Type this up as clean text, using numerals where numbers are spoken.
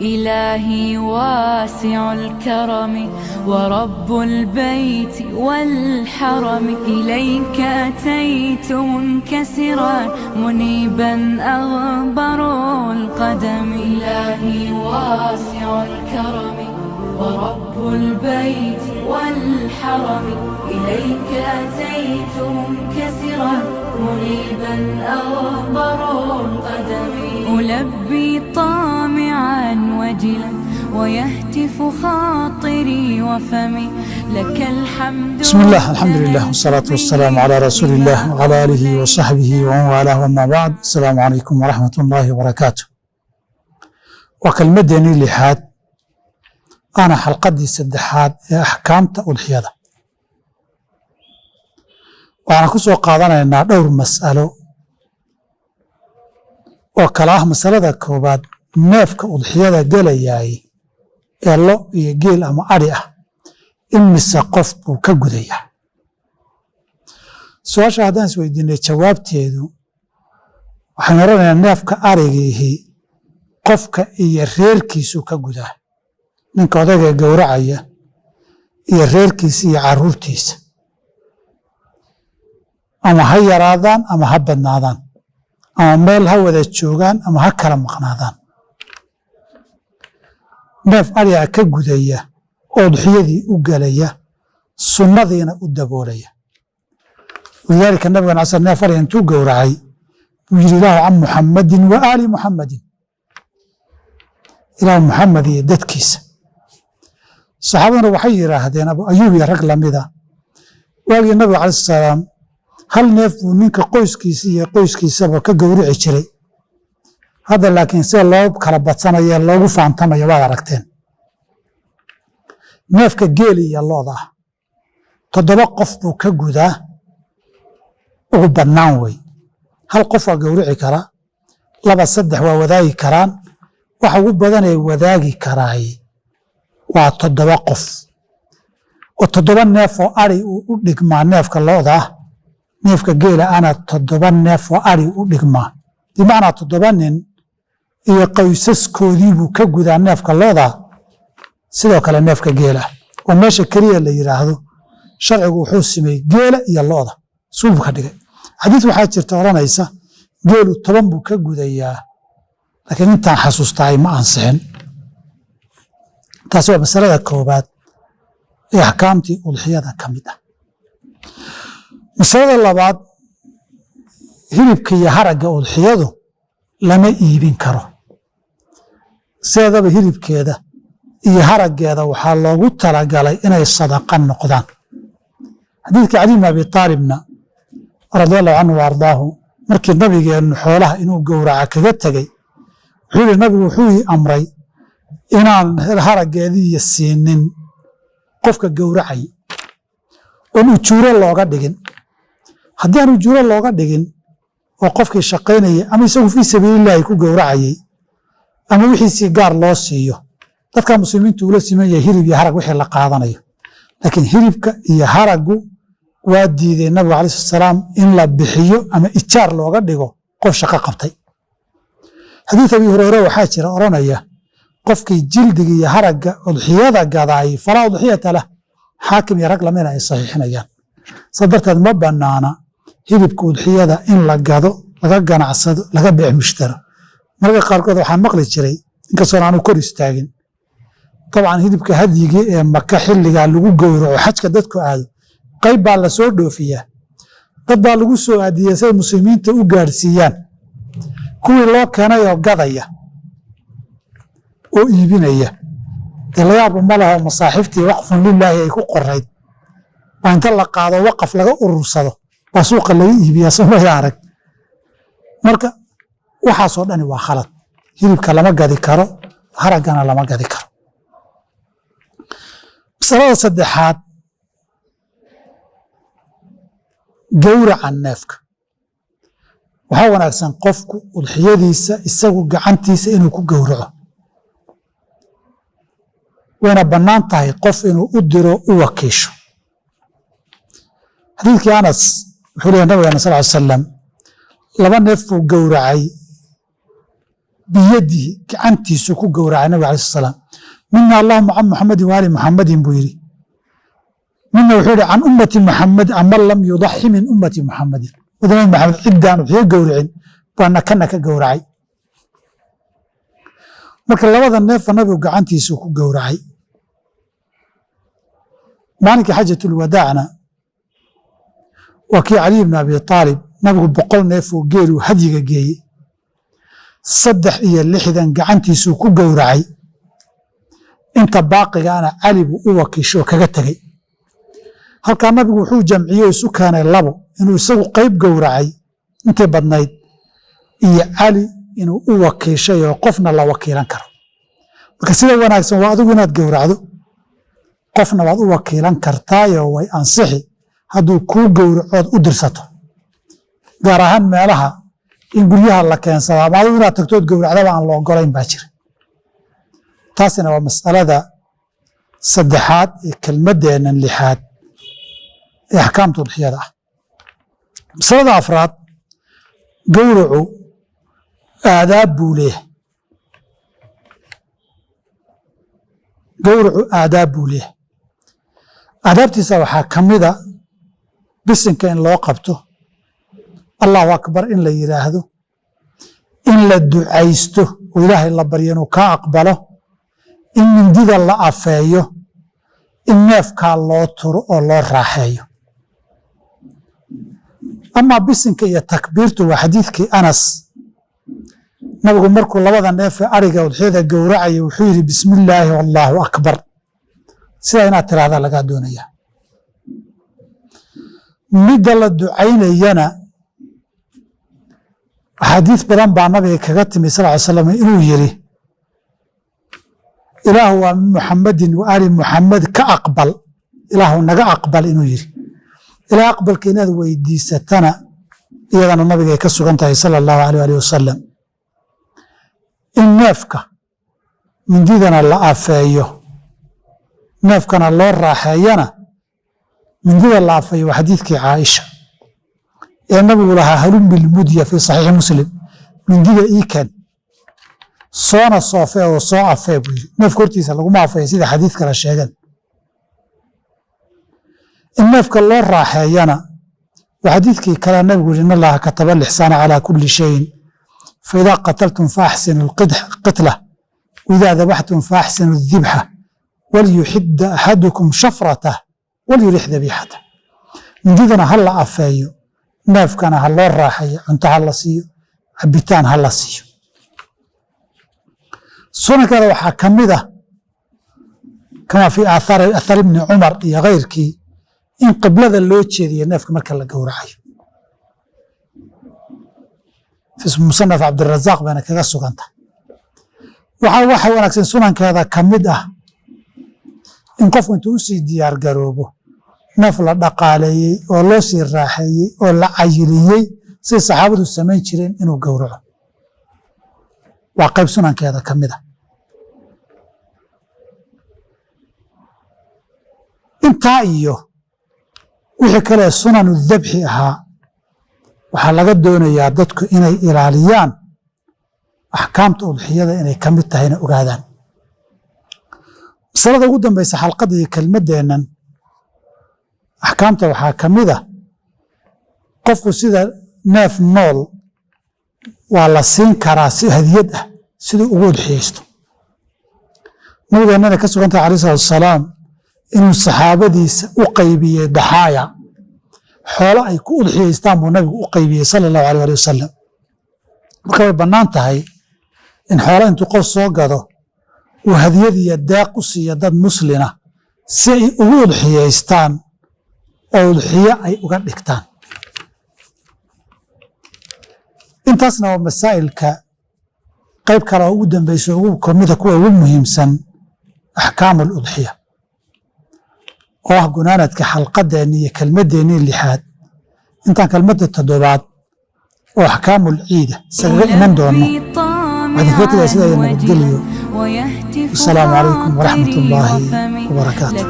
إلهي واسع الكرم ورب البيت والحرم إليك أتيت منكسرا منيبا أغبر القدم إلهي واسع الكرم ورب البيت والحرم إليك أتيت منكسرا منيبا أغبر القدم ألبي طامعا وجلا ويهتف خاطري وفمي لك الحمد. بسم الله، الحمد لله والصلاة والسلام على رسول الله وعلى آله وصحبه ومن والاه، وما بعد. السلام عليكم ورحمة الله وبركاته. وكلمدني لحاد أنا حلقتي سدحاد أحكامتا والحيادة، وأنا كسو قادنا إن دور مسألة وكلاه مسألة كوباد neefka udxiyada gelayaay ee lo iyo geel ama ari ah imise qof buu ka gudayaa? su-aasha haddaan is weydiinay jawaabteedu waxaan oranayaa neefka arigiihi qofka iyo reerkiisuu ka gudaa. ninka odayga gowracaya iyo reerkiisa iyo caruurtiisa, ama ha yaraadaan ama ha badnaadaan, ama meel ha wada joogaan ama ha kala maqnaadaan. neef ariga ka gudaya oo udxiyadii u gelaya, sunnadiina u daboolaya. walidaalika nabigan casal neef ariga intuu gowracay buu yidhi ilaahu can muxammadin wa aali muxammadin, ilaahu muxamed iyo dadkiisa. saxaabaduna waxay yidhaahdeen abu ayuub iyo rag lamida, waagii nabiga calaih salaam hal neef buu ninka qoyskiisa iyo qoyskiisaba ka gowrici jiray. hadda laakiin sida loo kala badsanaya loogu faantamayo waad aragteen. neefka geeli iyo looda ah 7 qof buu ka gudaa ugu badnaan wey. hal qof waa gowrici karaa, 2 3 waa wadaagi karaan. waxa ugu badanay wadaagi karaay waa 7 qof oo 7 neef oo ari u dhigmaa neefka looda ah. neefka geela ana 7 neef oo ari u dhigmaa, bimacnaa 7 nin iyo qoysaskoodii buu ka gudaa neefka looda. sidoo kale neefka geela oo meesha keliya la yidhaahdo sharcigu wuxuu sameeyey geela iyo looda suubuu ka dhigay. xadiis waxaa jirta odhanaysa geelu 10 buu ka gudayaa, laakiin intaan xasuustahay ma ansixin. taasi waa masalada koobaad ee axkaamtii udxiyada ka mid ah. masalada labaad, hilibka iyo haragga udxiyadu lama iibin karo. sideedaba hilibkeeda iyo haraggeeda waxaa loogu talagalay inay sadaqa noqdaan. xadiidkii cali bn abi aalibna radiallahu canhu wa ardaahu, markii nabigeennu xoolaha inuu gowraca kaga tegey, wuxuu yihi nabigu wuxuu ii amray inaan haraggeediiyo siinin qofka gowracay oon ujuuro looga dhigin. haddii aan ujuuro looga dhigin oo qofkii shaqaynayay ama isagu fii sabiilillaahi ku gowracayey ama wixiisii gaar loo siiyo, dadka muslimiintu ula siman yahay hilib iyo harag wixii la qaadanayo. laakiin hilibka iyo haraggu waa diiday nabigu calaih salaam in la bixiyo ama ijaar looga dhigo qof shaqo qabtay. xadiid abi hureyre waxaa jira odhanaya qofkii jildiga iyo haragga udxiyada gadaayay falaa udxiyata lah. xaakim iyo rag lamina ay saxiixinayaan. saa darteed ma banaana hilibka udxiyada in la gado, laga ganacsado, laga beec mushtaro. mararka qaarkood waxaan maqli jiray, inkastoon aanu kor istaagin, dabcan hilibka hadyigii ee maka xilligaa lagu gowraco xajka dadku aado, qayb baa la soo dhoofiyaa, dad baa lagu soo aadiyey say muslimiinta u gaadhsiiyaan. kuwii loo keenayoo gadaya oo iibinaya, dee layaaba ma laho masaaxiiftii waqfun lilaahi ay ku qorayd baa inta la qaado waqaf laga urursado baa suuqa laga iibiyaa. somaya arag. marka waxaasoo dhani waa khalad. hilibka lama gadi karo, haraggana lama gadi karo. masalada saddexaad, gowraca neefka. waxaa wanaagsan qofku udxiyadiisa isagu gacantiisa inuu ku gowraco. wayna bannaan tahay qof inuu u diro u wakiisho. xadiidkii anas wuxuu leeyahy nabigana sal ly salam 2 neef buu gowracay biyadihi gacantiisu ku gowracay nabiga alayh salaam. mina allahuma can muxamadin waali muxamadin buu yidhi. mina wuxuu yihi can ummati muxamed aman lam yudaxi min ummati muxamadin, nabi maxamed ciddaan uxiga gowracin baana kana ka gowracay. marka labada neefa nabigu gacantiisu ku gowracay. maalinkii xajatulwadaacna waa kii caliy bn abi aalib nabigu 100 neef oo geelu hadyiga geeyey, 63 gacantiisuu ku gowracay. inta baaqigaana cali buu u wakiisho kaga tegey. halkaa nabigu wuxuu jamciyey isu keenay 2 inuu isagu qayb gowracay intay badnayd, iyo cali inuu u wakiishay oo qofna la wakiilan karo. marka sida wanaagsan waa adigu inaad gowracdo, qofna waad u wakiilan kartaayo way ansixi hadduu kuu gowracood u dirsato. gaar ahaan meelaha in guryaha la keensada ama adigu inaad tagtood gowracdaba aan la ogolayn baa jira. taasina waa masalada 3aad ee kelmadeennan 6aad ee axkaamta udxiyada ah. masalada 4aad, gowracu aadaab buu leeyahay. gowracu aadaab buu leeyahay. aadaabtiisa waxaa ka mida bisinka in loo qabto, allahu akbar in la yidhaahdo, in la ducaysto oo ilaahay la baryo inuu kaa aqbalo, in mindida la afeeyo, in neefkaa loo turo oo loo raaxeeyo. amaa bisinka iyo takbiirtu waa xadiidkii Anas, nabigu markuu 2 neefee ariga udxiyada gowracaya wuxuu yidhi bismi illaahi wallaahu akbar. sidaa inaad tiraahdaa lagaa doonaya. midda la ducaynayana axaadiis badan baa nabiga kaga timi sal ly slam inuu yidhi ilaahu waa min muxamadin wa aali muxamed ka aqbal, ilaahu naga aqbal inuu yidhi. ilaa aqbalka inaad weydiisatana iyadana nabiga ay ka sugan tahay sala allahu alayh alih wasalam. in neefka mindidana la afeeyo, neefkana loo raaxeeyana, mindida la afeeyo waa xadiidkii caaisha ee nabigu lahaa halumbi lmudya fii saxiixi muslim, mindida iikan soona soofee oo soo afee buu yidhi. neefka hortiisa laguma afeeyo sida xadiid kale sheegan. in neefka loo raaxeeyana waa xadiidkii kale nabigu yidhi in allaha kataba alixsaana calaa kulli shayin faidaa qataltum faaxsinu lqitla waidaa dabaxtum faaxsinu dibxa walyuxida axadukum shafratah walyurix dabiixatah. mindidana ha la afeeyo, neefkana ha loo raaxeeyo, cunto ha la siiyo, cabitaan ha la siiyo. sunankeeda waxaa ka mid ah kama fii athar ibni cumar iyo kayrkii in qiblada loo jeediyo neefka marka la gowracayo. fi musanaf cabdirazaaq bayna kaga suganta. waxa wanaagsan sunankeeda ka mid ah in qofku intuu usii diyaar garoobo neef la dhaqaaleeyey oo loo sii raaxeeyey oo la cayiliyey say saxaabadu samayn jireen inuu gowraco. waa qayb sunankeeda ka mid a. intaa iyo wixii kale sunanu dabxi ahaa waxaa laga doonayaa dadku inay ilaaliyaan axkaamta udxiyada inay ka mid tahayna ogaadaan. masalada ugu dambaysa xalqadda iyo kelmaddeennan axkaamta waxaa ka mid ah qofku sida neef nool waa la siin karaa si hadiyad ah siduu ugu udxiyaysto. nabigeennana ka sugantahay alayh salatu wasalaam inuu saxaabadiisa u qaybiyey daxaaya, xoolo ay ku udxiyaystaan buu nabigu u qaybiyey sala allahu alayh ali wasalam. marka way bannaan tahay in xoolo intuu qof soo gado uu hadiyad iyo deeq u siiyo dad muslina si ay ugu udxiyaystaan oo udxiyo ay uga dhigtaan. intaasna waa masaa'ilka qayb kale oo ugu dambayso ugu kamida kuwa ugu muhiimsan axkaamu aludxiya oo ah gunaanadka xalqadeenni iyo kelmaddeennii 6aad. intaan kelmadda 7aad oo axkaamul ciida isagaga iman doono waxaan kaga tegaa sida iyo nabadgelyo. wasalaamu calaykum waraxmat ullaahi wabarakaatu.